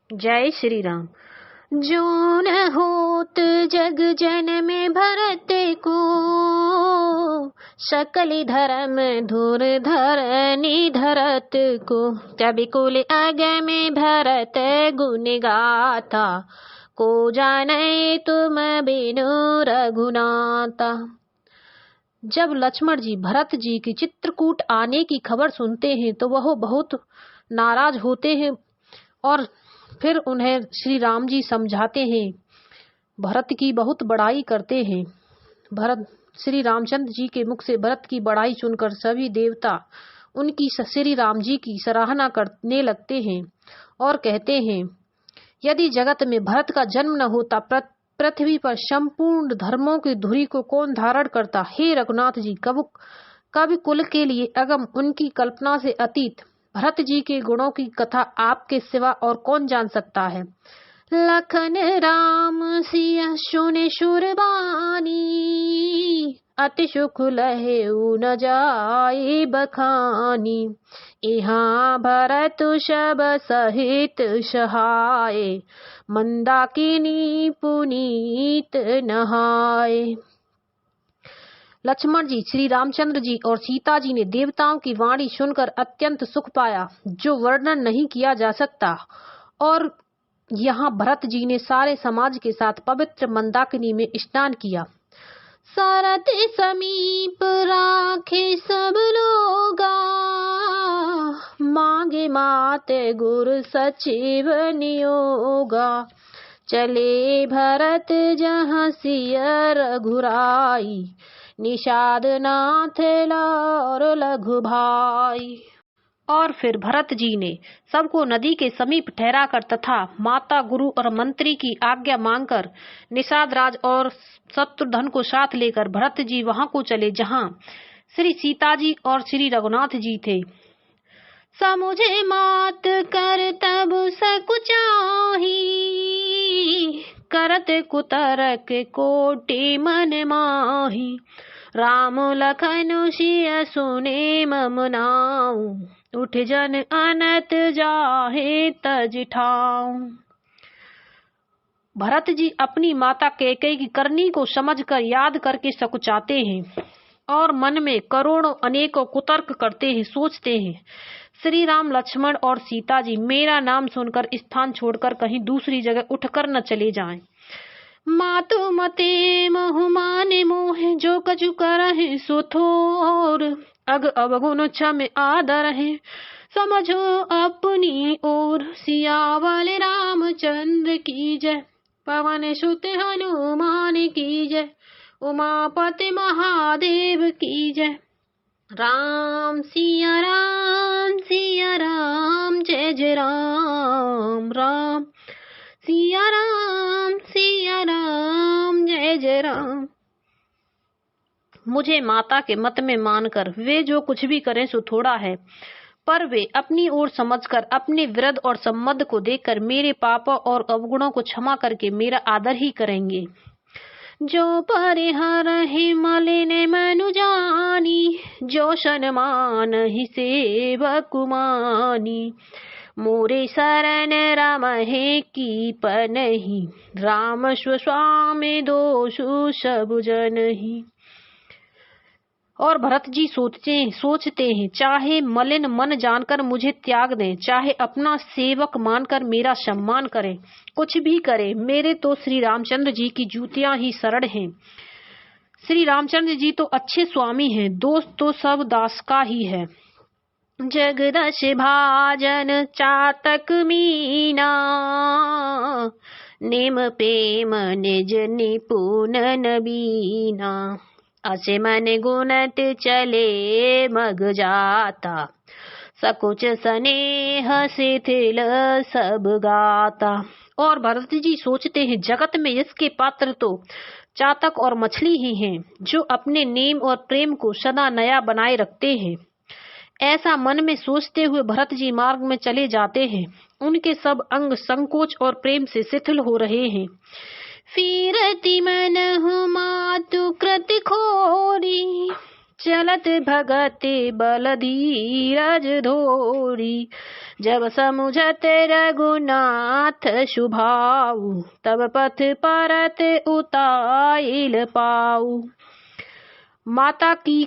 जय श्री राम। जो न होत जग जन में भरत को, सकल धर्म धुर धरनी धरत को। कवि कुल अग में भरत गुण गाथा, को जाने तुम बिनु रघुनाथा। जब लक्ष्मण जी भरत जी की चित्रकूट आने की खबर सुनते हैं तो वह बहुत नाराज होते हैं और फिर उन्हें श्री राम जी समझाते हैं, भरत की बहुत बड़ाई करते हैं। भरत श्री रामचंद्र जी के मुख से भरत की बड़ाई सुनकर सभी देवता उनकी श्री राम जी की सराहना करने लगते हैं और कहते हैं, यदि जगत में भरत का जन्म न होता पृथ्वी पर संपूर्ण धर्मों की धुरी को कौन धारण करता। हे रघुनाथ जी, कवि कुल के लिए अगम, उनकी कल्पना से अतीत भरत जी के गुणों की कथा आपके सिवा और कौन जान सकता है। लखन राम सिया सुने सुरबानी, अति सुख लहेउ न जाए बखानी। यहाँ भरत शब सहित सहाय, मंदाकिनी पुनीत नहाय। लक्ष्मण जी, श्री रामचंद्र जी और सीता जी ने देवताओं की वाणी सुनकर अत्यंत सुख पाया, जो वर्णन नहीं किया जा सकता। और यहाँ भरत जी ने सारे समाज के साथ पवित्र मंदाकिनी में स्नान किया। सरत समीप राखे सब लोगा, मांगे माते गुरु सचिव नियोगा। चले भरत जहाँ सिया रघुराई, निषाद नाथ लार लघु भाई। और फिर भरत जी ने सबको नदी के समीप ठहराकर तथा माता, गुरु और मंत्री की आज्ञा मांगकर निषाद राज और शत्रुघ्न को साथ लेकर भरत जी वहां को चले जहां श्री सीता जी और श्री रघुनाथ जी थे। समुझे मात कर तब सकुचाही, करत कुतरक कोटि मन माही। राम लखन सिय सुने मम नाऊ, उठ जन अनत जाहे तज ठाऊ। भरत जी अपनी माता कैकेयी की करनी को समझकर याद करके सकुचाते हैं और मन में करोड़ों अनेकों कुतर्क करते हैं, सोचते हैं, श्री राम, लक्ष्मण और सीता जी मेरा नाम सुनकर स्थान छोड़कर कहीं दूसरी जगह उठकर न चले जाएं। मातु मते मोहमाने मोहे, जो कछु करहि सो थोर। अग अवगुण क्षम आदर है, समझो अपनी ओर। सियावल रामचंद्र की जय, पवन सुत हनुमान की जय। उमापति महादेव की जय। राम सिया राम सिया राम, जय जय राम राम। सिया राम जय जय राम। मुझे माता के मत में मानकर वे जो कुछ भी करें सो थोड़ा है, पर वे अपनी ओर समझकर अपने विरध और सम्मद को देखकर मेरे पापों और अवगुणों को क्षमा करके मेरा आदर ही करेंगे। जो परिहर ही मलिन मनु जानी, जो सन्मान ही सेवक मानी। मोरे शरण रामहे की पनहि, राम स्वस्वामी दोषु सब जनहि। और भरत जी सोचते हैं, चाहे मलिन मन जानकर मुझे त्याग दें, चाहे अपना सेवक मानकर मेरा सम्मान करें, कुछ भी करें, मेरे तो श्री रामचंद्र जी की जूतियां ही शरण हैं। श्री रामचंद्र जी तो अच्छे स्वामी हैं, दोस्त तो सब दास का ही है। जगदश भाजन चातक मीना, नेम प्रेम निज निपुण नबीना। असे मन गुणत चले मग जाता, सकुच स्नेह शिथिल सब गाता। और भरत जी सोचते हैं, जगत में इसके पात्र तो चातक और मछली ही हैं, जो अपने नेम और प्रेम को सदा नया बनाए रखते हैं। ऐसा मन में सोचते हुए भरत जी मार्ग में चले जाते हैं। उनके सब अंग संकोच और प्रेम से शिथिल हो रहे हैं। फिरति मन मातु कृत खोरी, चलत भगत बल धीरज धोरी, जब समुझत रघुनाथ शुभाऊ, तब पथ परत उताइल पाऊ। माता की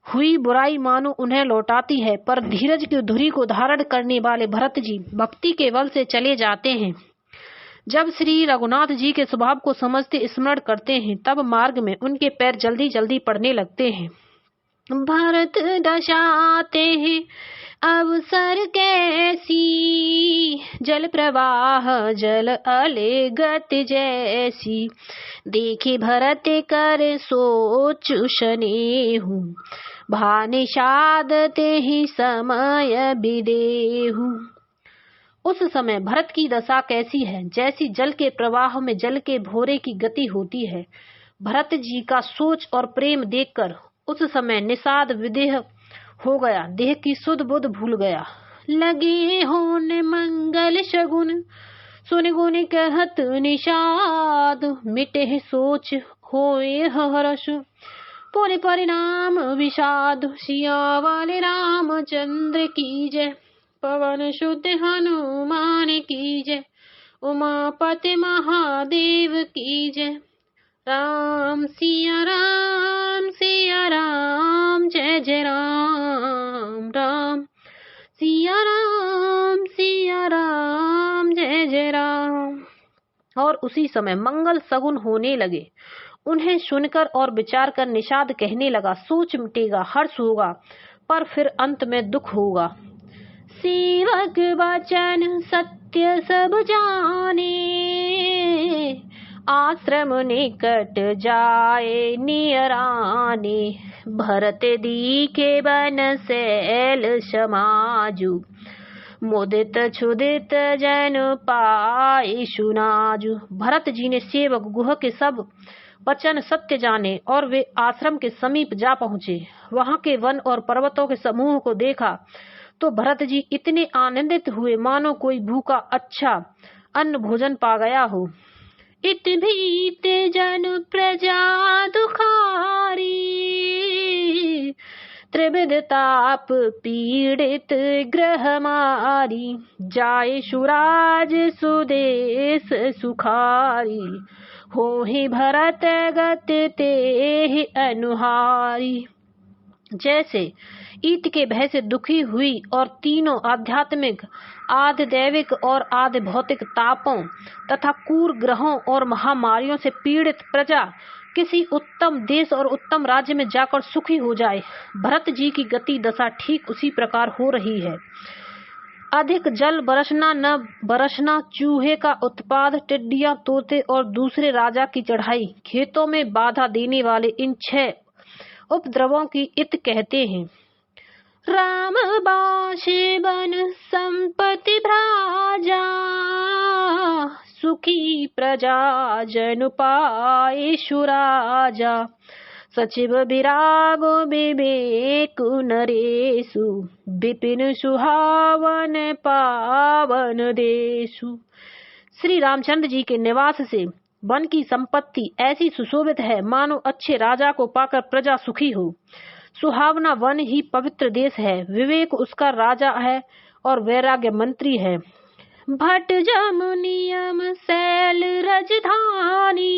हुई बुराई मानो उन्हें लौटाती है, पर धीरज की धुरी को धारण करने वाले भरत जी भक्ति के बल से चले जाते हैं। जब श्री रघुनाथ जी के स्वभाव को समझते स्मरण करते हैं, तब मार्ग में उनके पैर जल्दी जल्दी पड़ने लगते हैं। भरत दशाते हैं अवसर कैसी, जल प्रवाह जल अले गति जैसी, देखे भरत कर सोच शनेहु, भानिषाद ते ही समय बिदेहु। उस समय भरत की दशा कैसी है, जैसी जल के प्रवाह में जल के भोरे की गति होती है। भरत जी का सोच और प्रेम देखकर उस समय निषाद विदेह हो गया, देह की सुध बुध भूल गया। लगे होने मंगल शगुन, सुन गुन कहत निषाद, मिटे सोच होए हर्ष, पुण्य परिणाम विषाद। सियावाले रामचंद्र की जय, पवन शुद्ध हनुमान की जय, उमापति महादेव की जय। राम सिया राम जय जय राम, राम सिया राम जय जय राम। और उसी समय मंगल सगुन होने लगे। उन्हें सुनकर और विचार कर निषाद कहने लगा, सोच मिटेगा, हर्ष होगा, पर फिर अंत में दुख होगा। सेवक वचन सत्य सब जाने, आश्रम निकट जाए नियराने, भरत दीखे बन सैल समाजु, मुदित क्षुदित जन पाए सुनाजु। भरत जी ने सेवक गुह के सब वचन सत्य जाने और वे आश्रम के समीप जा पहुँचे। वहाँ के वन और पर्वतों के समूह को देखा तो भरत जी इतने आनंदित हुए मानो कोई भूखा अच्छा अन्न भोजन पा गया हो। इत भीत जन प्रजा दुखारी, त्रिविध ताप पीड़ित ग्रह मारी, जाय सुराज सुदेश सुखारी, होहि भरत गत तेहि अनुहारी। जैसे ईत के भय से दुखी हुई और तीनों आध्यात्मिक, आधि दैविक और आधि भौतिक तापों तथा क्रूर ग्रहों और महामारियों से पीड़ित प्रजा किसी उत्तम देश और उत्तम राज्य में जाकर सुखी हो जाए, भरत जी की गति दशा ठीक उसी प्रकार हो रही है। अधिक जल बरसना न बरसना, चूहे का उत्पाद, टिड्डियां, तोते और दूसरे राजा की चढ़ाई, खेतों में बाधा देने वाले इन 6 उपद्रवों की इत कहते हैं। राम बाशे बन संपत्ति भ्राजा, सुखी प्रजा जन पाए सुराजा, सचिव विरागो विवेक नरेशु, विपिन सुहावन पावन देशु। श्री रामचंद्र जी के निवास से वन की संपत्ति ऐसी सुशोभित है मानो अच्छे राजा को पाकर प्रजा सुखी हो। सुहावना वन ही पवित्र देश है, विवेक उसका राजा है और वैराग्य मंत्री है। भट जम नियम शैल राजधानी,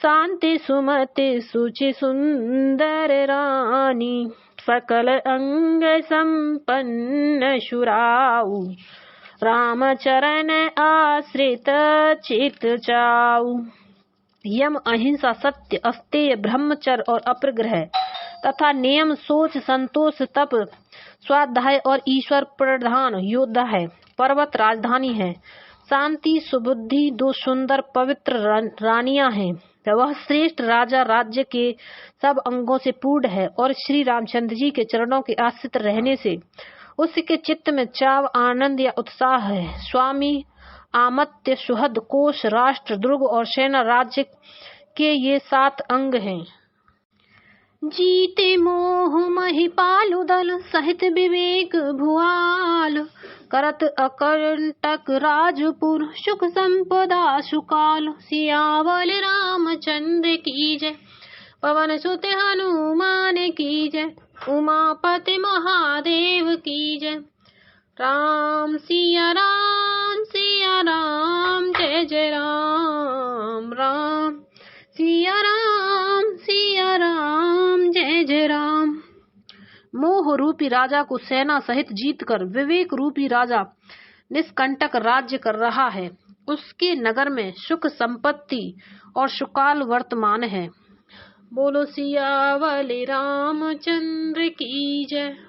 शांति सुमति सुचि सुंदर रानी, सकल अंग संपन्न शुराऊ, राम चरण आश्रित चित चाऊ। यम, अहिंसा, सत्य, अस्तेय, ब्रह्मचर्य और अपरिग्रह तथा नियम, सोच, संतोष, तप, स्वाध्याय और ईश्वर प्रधान योद्धा है। पर्वत राजधानी है। शांति, सुबुद्धि, 2 सुंदर पवित्र रानियां हैं। वह श्रेष्ठ राजा राज्य के सब अंगों से पूर्ण है और श्री रामचंद्र जी के चरणों के आश्रित रहने से उसके चित्त में चाव, आनंद या उत्साह है। स्वामी, आमत्य, सुहद, कोश, राष्ट्र, दुर्ग और सेना राज्य के ये 7 अंग हैं। जीते मोह महिपालु दल, सहित विवेक भुआल, करत अकंटक राजपुर, सुख संपदा सुकाल। सियावल रामचंद्र की जय, पवन सुत हनुमान की जय, उमापति महादेव की जय। राम सिया राम जय जय राम, राम सिया राम जय जय राम। मोह रूपी राजा को सेना सहित जीतकर विवेक रूपी राजा निष्कंटक राज्य कर रहा है। उसके नगर में सुख संपत्ति और सुकाल वर्तमान है। बोलो सियावली रामचंद्र की जय।